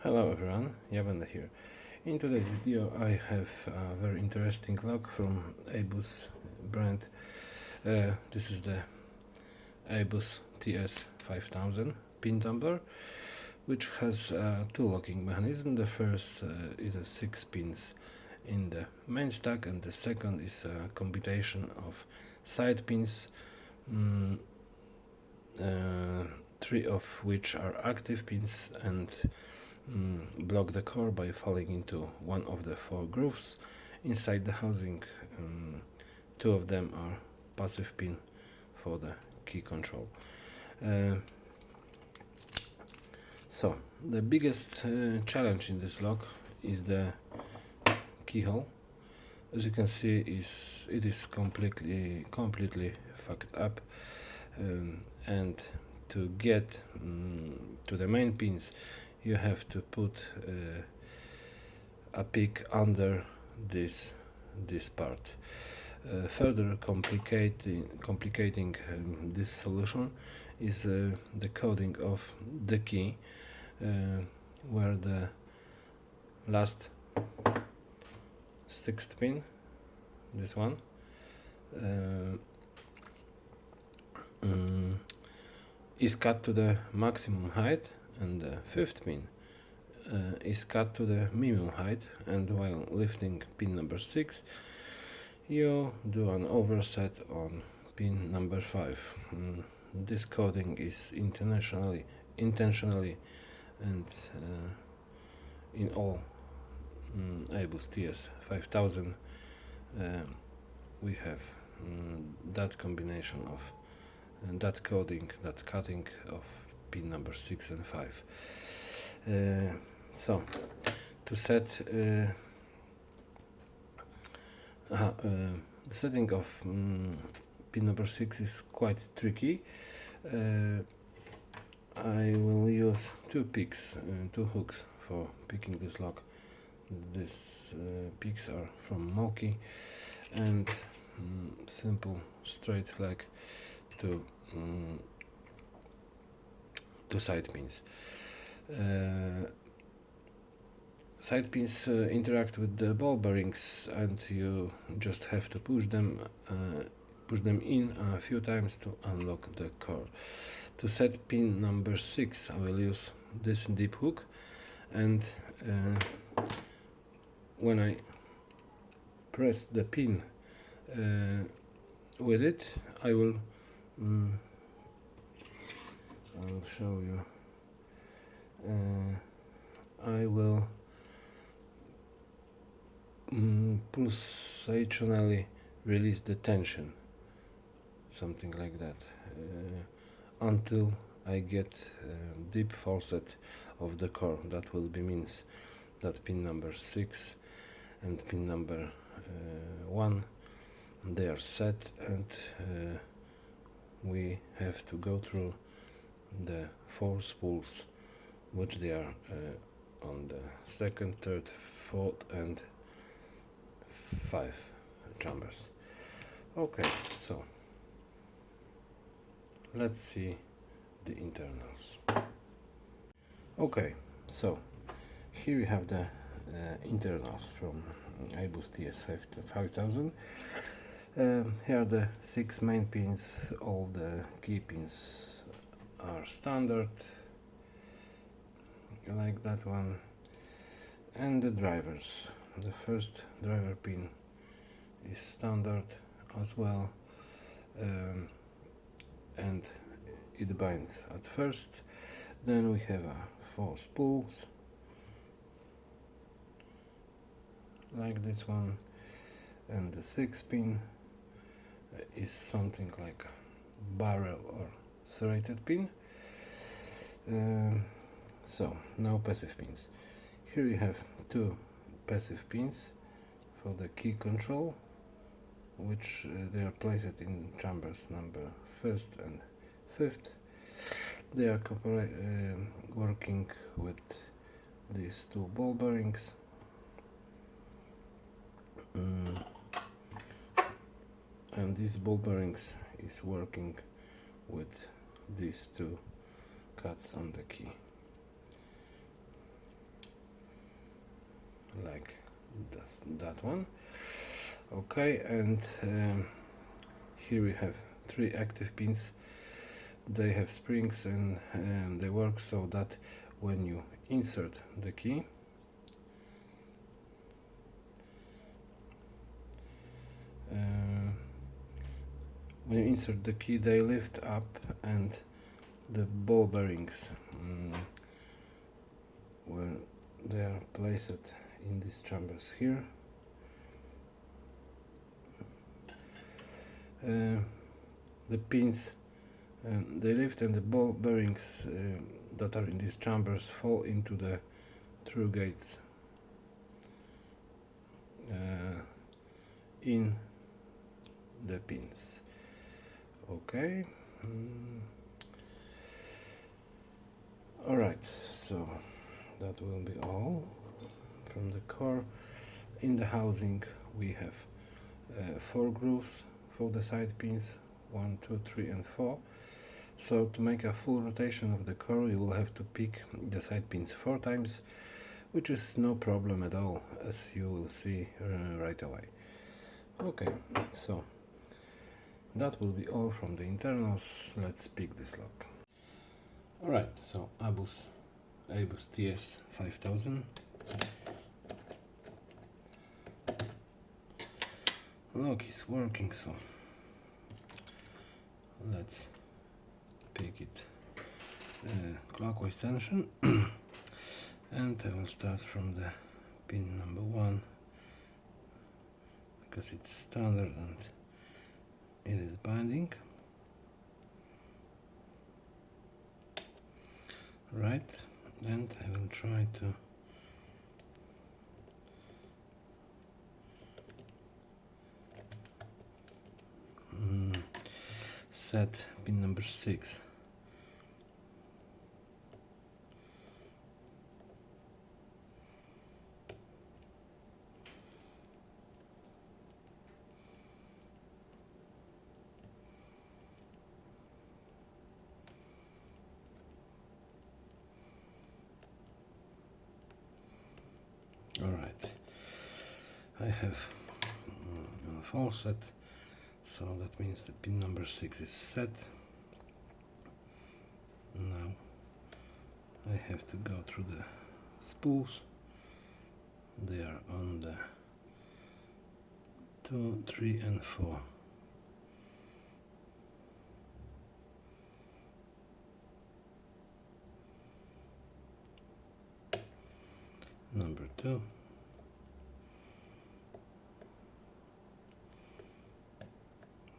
Hello everyone, Javanda here. In today's video I have a very interesting lock from ABUS brand. This is the ABUS TS5000 pin tumbler, which has two locking mechanisms. The first is a 6 pins in the main stack, and the second is a combination of side pins, three of which are active pins and block the core by falling into one of the four grooves inside the housing. Two of them are passive pin for the key control. So the biggest challenge in this lock is the keyhole. As you can see, it is completely fucked up, and to get to the main pins you have to put a pick under this part. Further complicating this solution is the coding of the key, where the last sixth pin, this one, is cut to the maximum height, and the fifth pin is cut to the minimum height, and while lifting pin number 6 you do an overset on pin number 5. This coding is intentionally and in all ABUS TS5000 we have that combination of that coding, that cutting of pin number 6 and 5. So to set the setting of pin number 6 is quite tricky. I will use two picks, two hooks for picking this lock. These picks are from Moki, and simple straight flag to side pins. Side pins interact with the ball bearings, and you just have to push them in a few times to unlock the core. To set pin number 6 I will use this deep hook, and when I press the pin with it, I'll show you. I will pulsationally release the tension, something like that, until I get deep faucet of the core. That will be means that pin number 6 and pin number 1, they are set, and we have to go through the 4 spools, which they are on the 2nd, 3rd, 4th and 5 chambers. Okay, so let's see the internals. Okay, so here you have the internals from ABUS TS5000. Here are the 6 main pins. All the key pins are standard, like that one, and the drivers. The first driver pin is standard as well, and it binds at first. Then we have 4 spools, like this one, and the 6th pin is something like a barrel or serrated pin. So now passive pins. Here you have 2 passive pins for the key control, which they are placed in chambers number 1st and 5th. They are working with these 2 ball bearings. And these ball bearings is working with these 2 cuts on the key. like that one. Okay, and here we have 3 active pins. They have springs and they work so that when you insert the key, they lift up, and the ball bearings where they are placed in these chambers here, the pins they lift, and the ball bearings that are in these chambers fall into the through gates in the pins. Okay. Alright, so that will be all from the core. In the housing we have 4 grooves for the side pins, 1, 2, 3 and 4. So to make a full rotation of the core, you will have to pick the side pins 4 times, which is no problem at all, as you will see right away. Okay, so that will be all from the internals. Let's pick this lock. Alright, so ABUS TS 5000. Lock is working, so let's pick it clockwise tension. And I will start from the pin number 1 because it's standard and it is binding. Right, and I will try to set pin number 6. Alright, I have a full set, so that means the pin number 6 is set. Now I have to go through the spools. They are on the 2, 3 and 4. Number 2,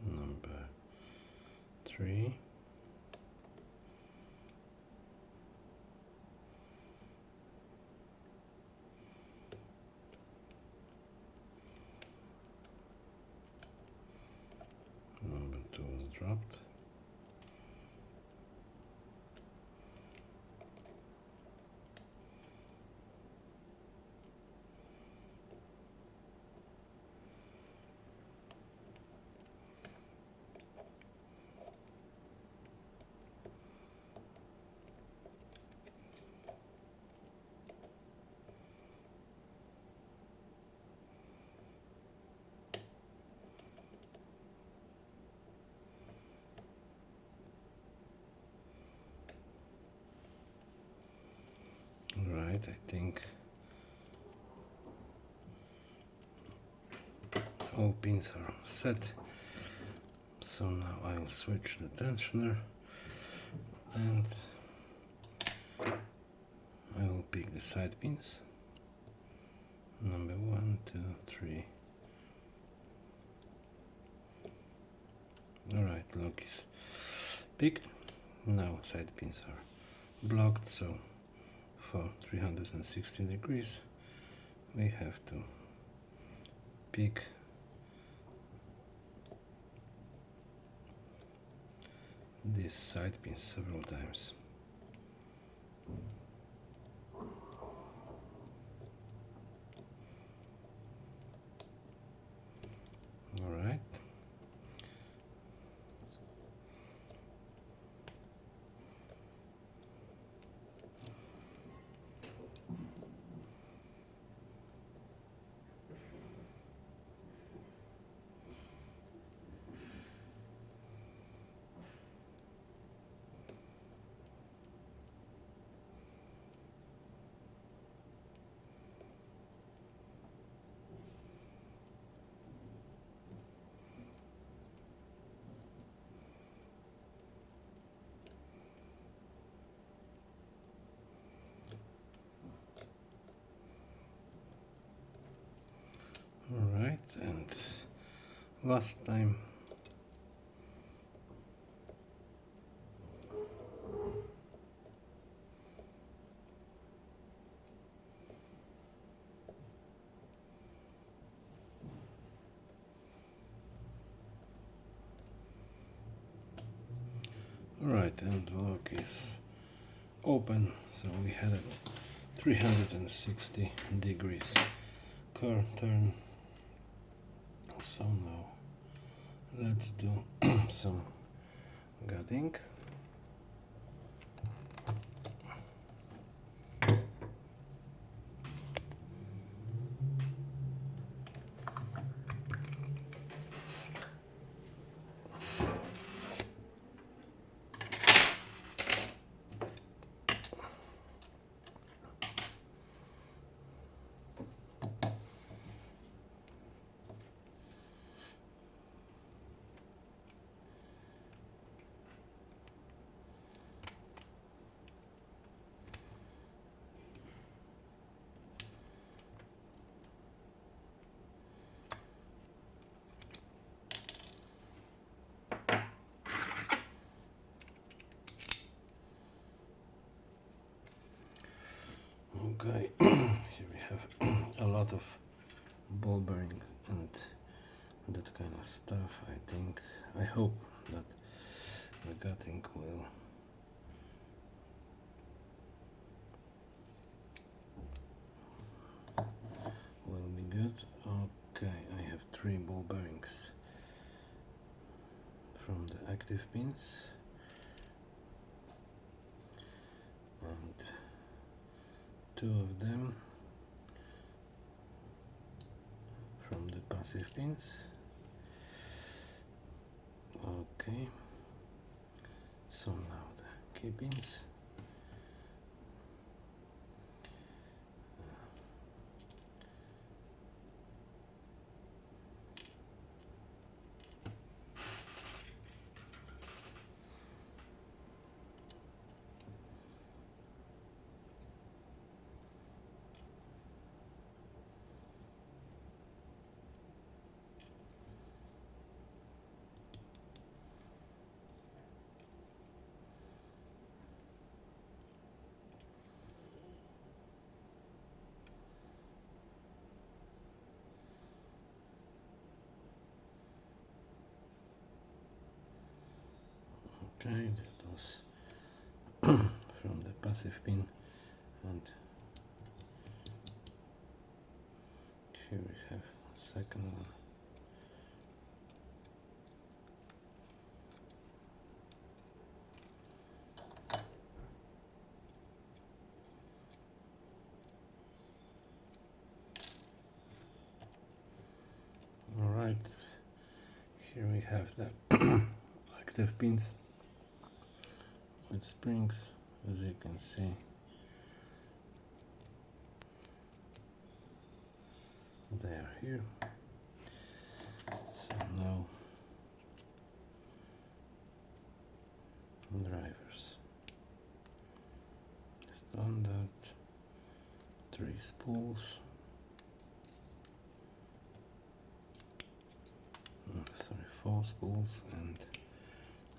number 3, number 2 is dropped. Right, I think all pins are set. So now I'll switch the tensioner and I will pick the side pins. Number 1, 2, 3. Alright, lock is picked. Now side pins are blocked, so for 360 degrees we have to pick these side pins several times. Alright. and last time. Right, and the lock is open, so we had it 360 degrees car turn. So now let's do some gutting. Okay, here we have a lot of ball bearing and that kind of stuff. I hope that the gutting will be good. Okay, I have 3 ball bearings from the active pins and 2 of them from the passive pins. Okay, so now the key pins. Okay, that was from the passive pin, and here we have a second one. Alright, here we have the active pins with springs, as you can see. They are here. So now drivers. Standard 3 spools. Sorry, 4 spools and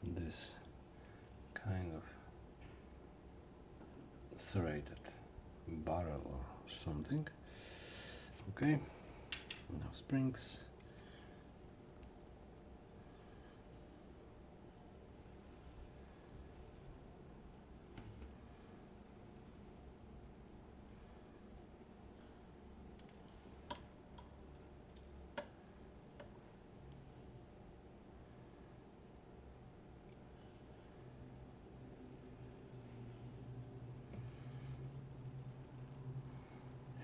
this kind of serrated barrel or something. Okay, now springs.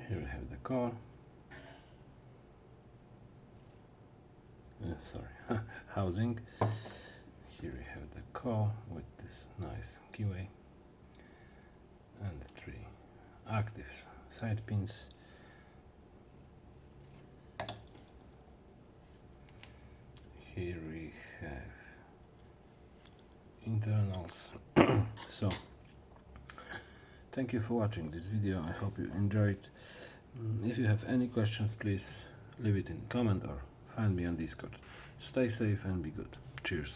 Here we have the car. Sorry, housing. Here we have the car with this nice Keyway and 3 active side pins. Here we have internals. So thank you for watching this video. I hope you enjoyed. If you have any questions, please leave it in comment or find me on Discord. Stay safe and be good. Cheers.